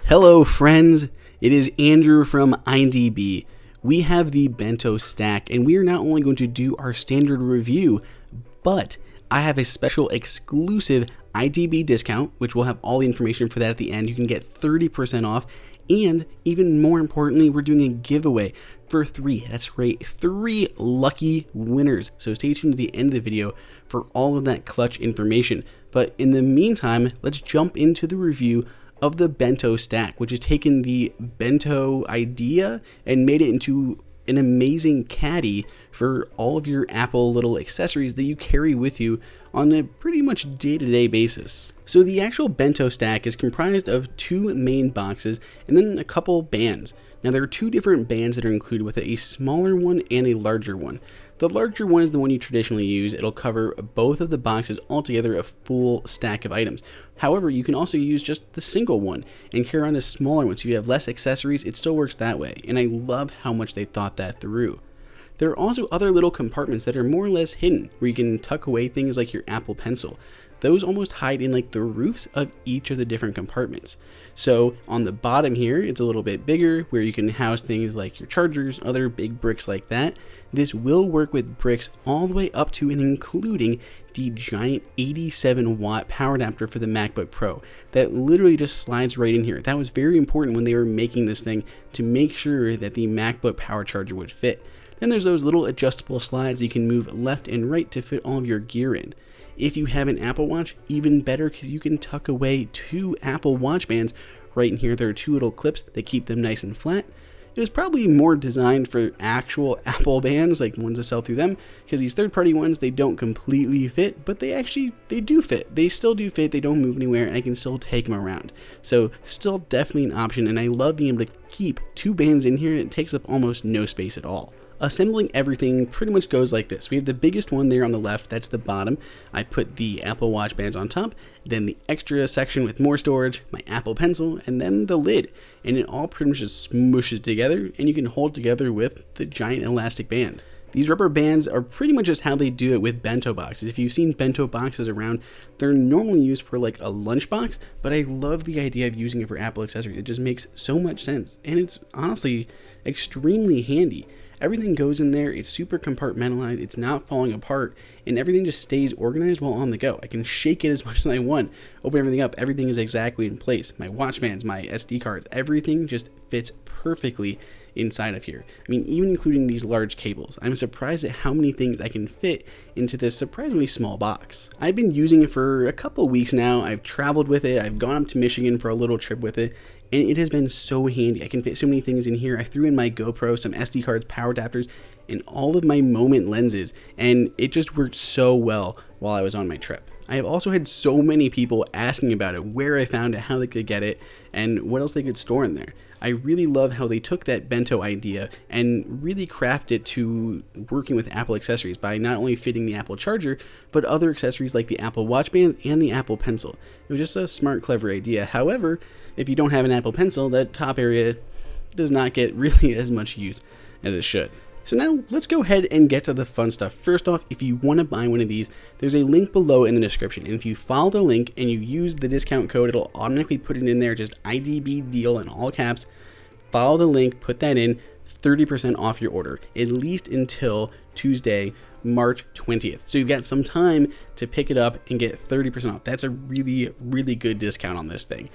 Hello friends, it is Andrew from IDB. We have the Bento stack and we are not only going to do our standard review, but I have a special exclusive IDB discount, which will have all the information for that at the end. You can get 30% off, and even more importantly, we're doing a giveaway for that's right, 3 lucky winners. So stay tuned to the end of the video for all of that clutch information. But in the meantime, let's jump into the review of the Bento stack, which has taken the Bento idea and made it into an amazing caddy for all of your Apple little accessories that you carry with you on a pretty much day-to-day basis. So the actual Bento stack is comprised of 2 main boxes and then a couple bands. Now there are 2 different bands that are included with it, a smaller one and a larger one. The larger one is the one you traditionally use. It'll cover both of the boxes altogether, a full stack of items. However, you can also use just the single one and carry around a smaller one, so if you have less accessories, it still works that way. And I love how much they thought that through. There are also other little compartments that are more or less hidden, where you can tuck away things like your Apple Pencil. Those almost hide in like the roofs of each of the different compartments. So on the bottom here, it's a little bit bigger, where you can house things like your chargers, other big bricks like that. This will work with bricks all the way up to and including the giant 87-watt power adapter for the MacBook Pro that literally just slides right in here. That was very important when they were making this thing, to make sure that the MacBook power charger would fit. Then there's those little adjustable slides that you can move left and right to fit all of your gear in. If you have an Apple Watch, even better, because you can tuck away 2 Apple Watch bands right in here. There are 2 little clips that keep them nice and flat. It was probably more designed for actual Apple bands, like ones that sell through them, because these third-party ones, they don't completely fit, but they do fit. They still do fit, they don't move anywhere, and I can still take them around. So still definitely an option, and I love being able to keep 2 bands in here, and it takes up almost no space at all. Assembling everything pretty much goes like this. We have the biggest one there on the left, that's the bottom. I put the Apple Watch bands on top, then the extra section with more storage, my Apple Pencil, and then the lid. And it all pretty much just smooshes together, and you can hold together with the giant elastic band. These rubber bands are pretty much just how they do it with bento boxes. If you've seen bento boxes around, they're normally used for like a lunchbox, but I love the idea of using it for Apple accessories. It just makes so much sense, and it's honestly extremely handy. Everything goes in there, it's super compartmentalized, it's not falling apart, and everything just stays organized while on the go. I can shake it as much as I want, open everything up, everything is exactly in place. My watch bands, my SD cards, everything just fits perfectly inside of here. I mean, even including these large cables. I'm surprised at how many things I can fit into this surprisingly small box. I've been using it for a couple weeks now. I've traveled with it, I've gone up to Michigan for a little trip with it, and it has been so handy. I can fit so many things in here. I threw in my GoPro, some SD cards, power adapters, and all of my Moment lenses, and it just worked so well while I was on my trip. I have also had so many people asking about it, where I found it, how they could get it, and what else they could store in there. I really love how they took that Bento idea and really crafted it to working with Apple accessories by not only fitting the Apple charger, but other accessories like the Apple Watch band and the Apple Pencil. It was just a smart, clever idea. However, if you don't have an Apple Pencil, that top area does not get really as much use as it should. So now let's go ahead and get to the fun stuff. First off, if you want to buy one of these, there's a link below in the description. And if you follow the link and you use the discount code, it'll automatically put it in there, just IDB deal in all caps. Follow the link, put that in, 30% off your order, at least until Tuesday, March 20th. So you've got some time to pick it up and get 30% off. That's a really, really good discount on this thing.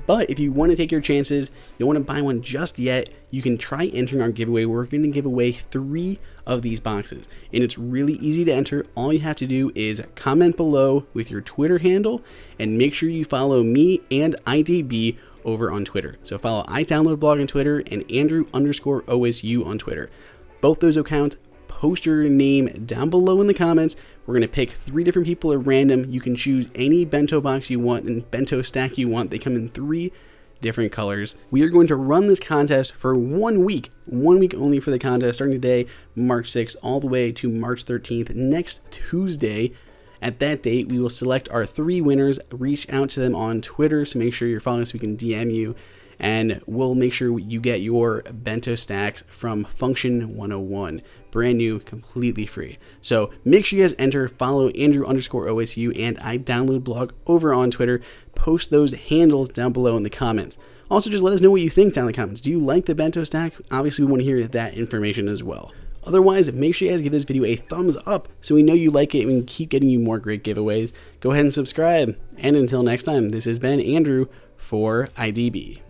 But if you want to take your chances, you don't want to buy one just yet, you can try entering our giveaway. We're going to give away 3 of these boxes, and it's really easy to enter. All you have to do is comment below with your Twitter handle, and make sure you follow me and IDB over on Twitter. So follow iDownloadBlog on Twitter and Andrew_OSU on Twitter. Both those accounts, post your name down below in the comments. We're going to pick 3 different people at random. You can choose any bento box you want and bento stack you want. They come in 3 different colors. We are going to run this contest for 1 week. 1 week only for the contest, starting today, March 6th, all the way to March 13th, next Tuesday. At that date, we will select our 3 winners, reach out to them on Twitter, so make sure you're following us, we can DM you, and we'll make sure you get your bento stacks from Function 101. Brand new, completely free. So make sure you guys enter, follow Andrew_OSU and iDownloadBlog over on Twitter. Post those handles down below in the comments. Also, just let us know what you think down in the comments. Do you like the bento stack? Obviously, we want to hear that information as well. Otherwise, make sure you guys give this video a thumbs up so we know you like it and we can keep getting you more great giveaways. Go ahead and subscribe. And until next time, this has been Andrew for IDB.